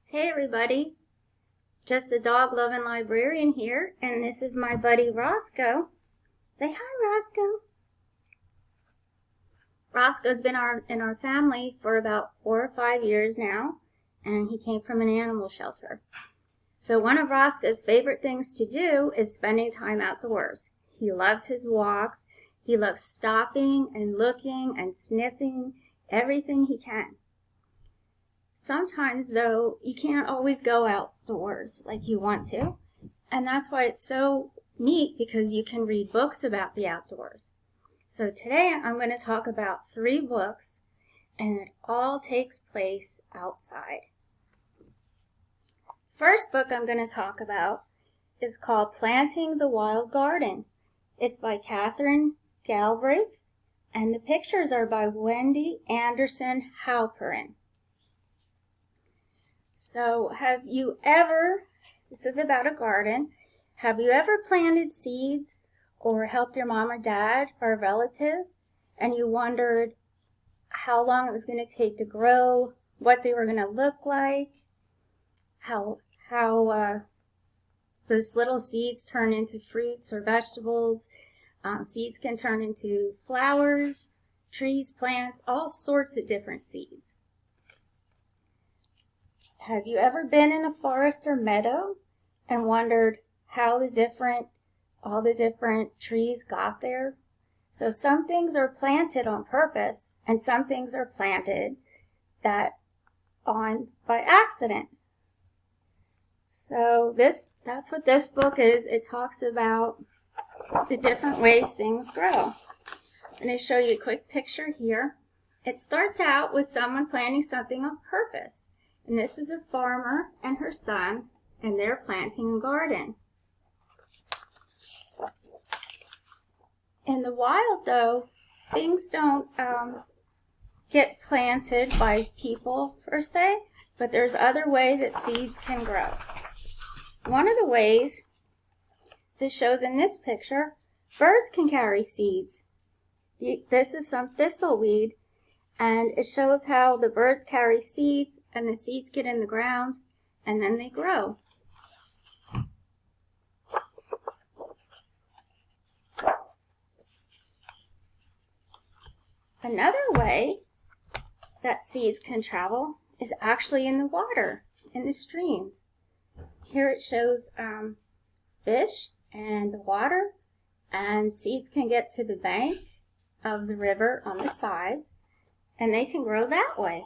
Hey everybody, just a dog-loving librarian here, and this is my buddy Roscoe. Say hi, Roscoe. Roscoe's been in our family for about 4 or 5 years now, and he came from an animal shelter. So one of Roscoe's favorite things to do is spending time outdoors. He loves his walks. He loves stopping and looking and sniffing everything he can. Sometimes, though, you can't always go outdoors like you want to, and that's why it's so neat because you can read books about the outdoors. So today I'm going to talk about 3 books, and it all takes place outside. First book I'm going to talk about is called Planting the Wild Garden. It's by Catherine Galbraith, and the pictures are by Wendy Anderson Halperin. So this is about a garden, have you ever planted seeds or helped your mom or dad or a relative and you wondered how long it was going to take to grow, what they were going to look like, how those little seeds turn into fruits or vegetables, seeds can turn into flowers, trees, plants, all sorts of different seeds. Have you ever been in a forest or meadow and wondered how all the different trees got there? So some things are planted on purpose and some things are planted by accident. So that's what this book is. It talks about the different ways things grow. I'm going to show you a quick picture here. It starts out with someone planting something on purpose. And this is a farmer and her son, and they're planting a garden. In the wild, though, things don't get planted by people per se, but there's other ways that seeds can grow. One of the ways, as it shows in this picture, birds can carry seeds. This is some thistleweed, and it shows how the birds carry seeds, and the seeds get in the ground, and then they grow. Another way that seeds can travel is actually in the water, in the streams. Here it shows fish and the water, and seeds can get to the bank of the river on the sides, and they can grow that way.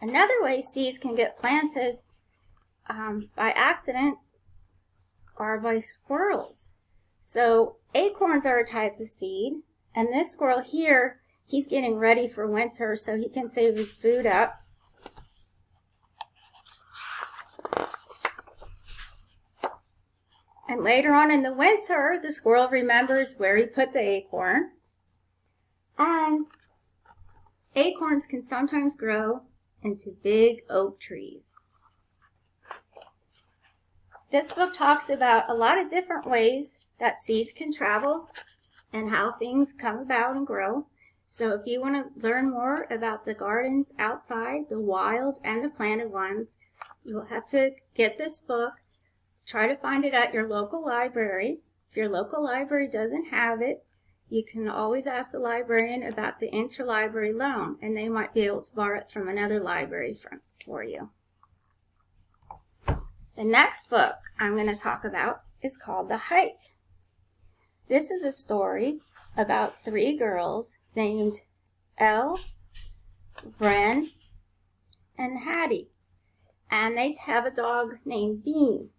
Another way seeds can get planted by accident are by squirrels. So acorns are a type of seed, and this squirrel here, he's getting ready for winter so he can save his food up. And later on in the winter, the squirrel remembers where he put the acorn. And acorns can sometimes grow into big oak trees. This book talks about a lot of different ways that seeds can travel and how things come about and grow. So if you want to learn more about the gardens outside, the wild and the planted ones, you'll have to get this book. Try to find it at your local library. If your local library doesn't have it, you can always ask the librarian about the interlibrary loan, and they might be able to borrow it from another library for you. The next book I'm going to talk about is called The Hike. This is a story about 3 girls named Elle, Bren, and Hattie, and they have a dog named Bean.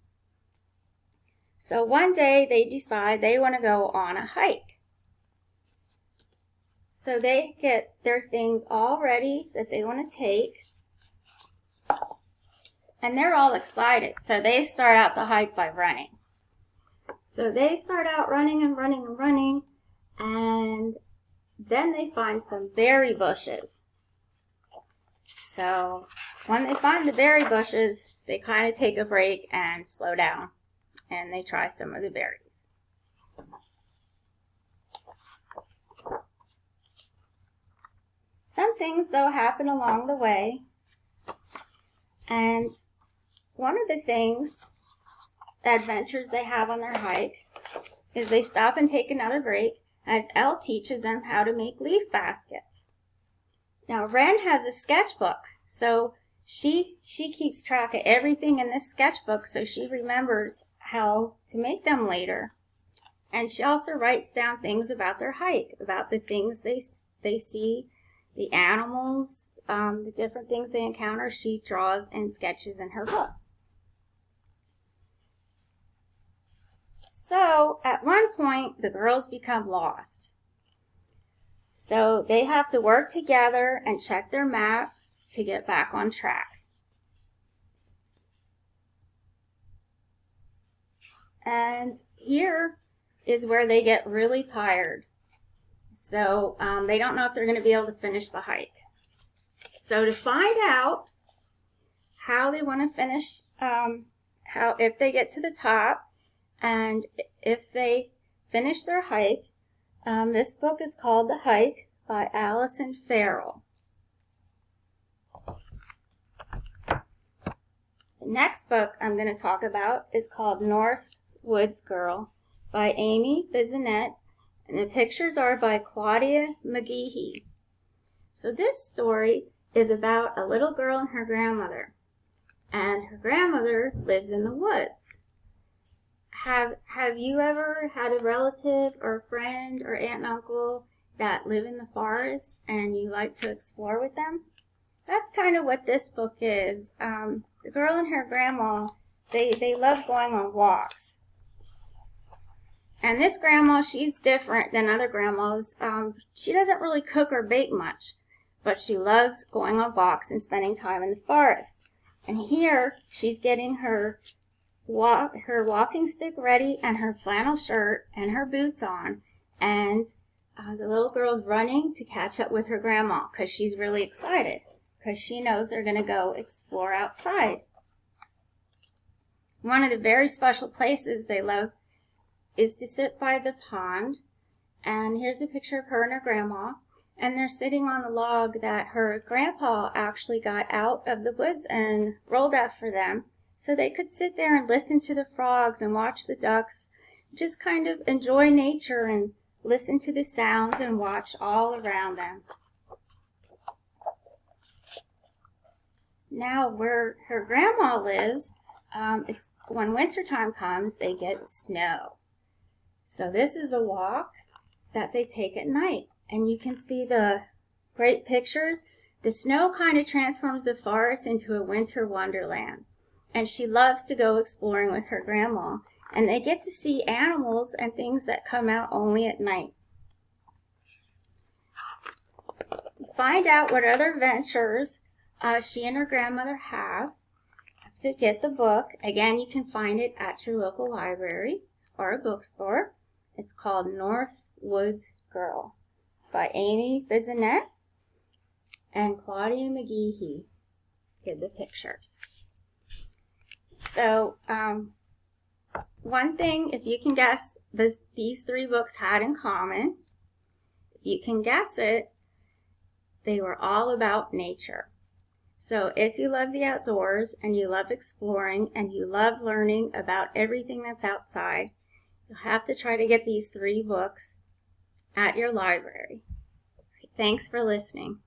So one day they decide they want to go on a hike. So they get their things all ready that they want to take. And they're all excited. So they start out the hike by running. So they start out running and running and running. And then they find some berry bushes. So when they find the berry bushes, they kind of take a break and slow down. And they try some of the berries. things, though, happen along the way. And one of the things, adventures they have on their hike, is they stop and take another break as Elle teaches them how to make leaf baskets. Now, Wren has a sketchbook, so she keeps track of everything in this sketchbook so she remembers how to make them later. And she also writes down things about their hike, about the things they see, the animals, the different things they encounter. She draws and sketches in her book. So, at one point, the girls become lost. So, they have to work together and check their map to get back on track. And here is where they get really tired. So, they don't know if they're going to be able to finish the hike. So, to find out how they want to finish, if they get to the top, and if they finish their hike, this book is called The Hike by Allison Farrell. The next book I'm going to talk about is called North Woods Girl by Amy Bissonnette, and the pictures are by Claudia McGehee. So this story is about a little girl and her grandmother, and her grandmother lives in the woods. Have you ever had a relative or a friend or aunt and uncle that live in the forest and you like to explore with them? That's kind of what this book is. The girl and her grandma, they love going on walks. And this grandma, she's different than other grandmas. She doesn't really cook or bake much, but she loves going on walks and spending time in the forest. And here, she's getting her walking stick ready and her flannel shirt and her boots on, and the little girl's running to catch up with her grandma because she's really excited because she knows they're going to go explore outside. One of the very special places they love is to sit by the pond, and here's a picture of her and her grandma, and they're sitting on the log that her grandpa actually got out of the woods and rolled out for them, so they could sit there and listen to the frogs and watch the ducks, just kind of enjoy nature and listen to the sounds and watch all around them. Now, where her grandma lives, it's when wintertime comes, they get snow. So this is a walk that they take at night, and you can see the great pictures. The snow kind of transforms the forest into a winter wonderland. And she loves to go exploring with her grandma. And they get to see animals and things that come out only at night. Find out what other adventures she and her grandmother have to get the book. Again, you can find it at your local library or a bookstore. It's called North Woods Girl by Amy Bissonnette and Claudia McGehee did the pictures. So, one thing, if you can guess, these three books had in common, if you can guess it, they were all about nature. So if you love the outdoors and you love exploring and you love learning about everything that's outside, you'll have to try to get these three books at your library. Thanks for listening.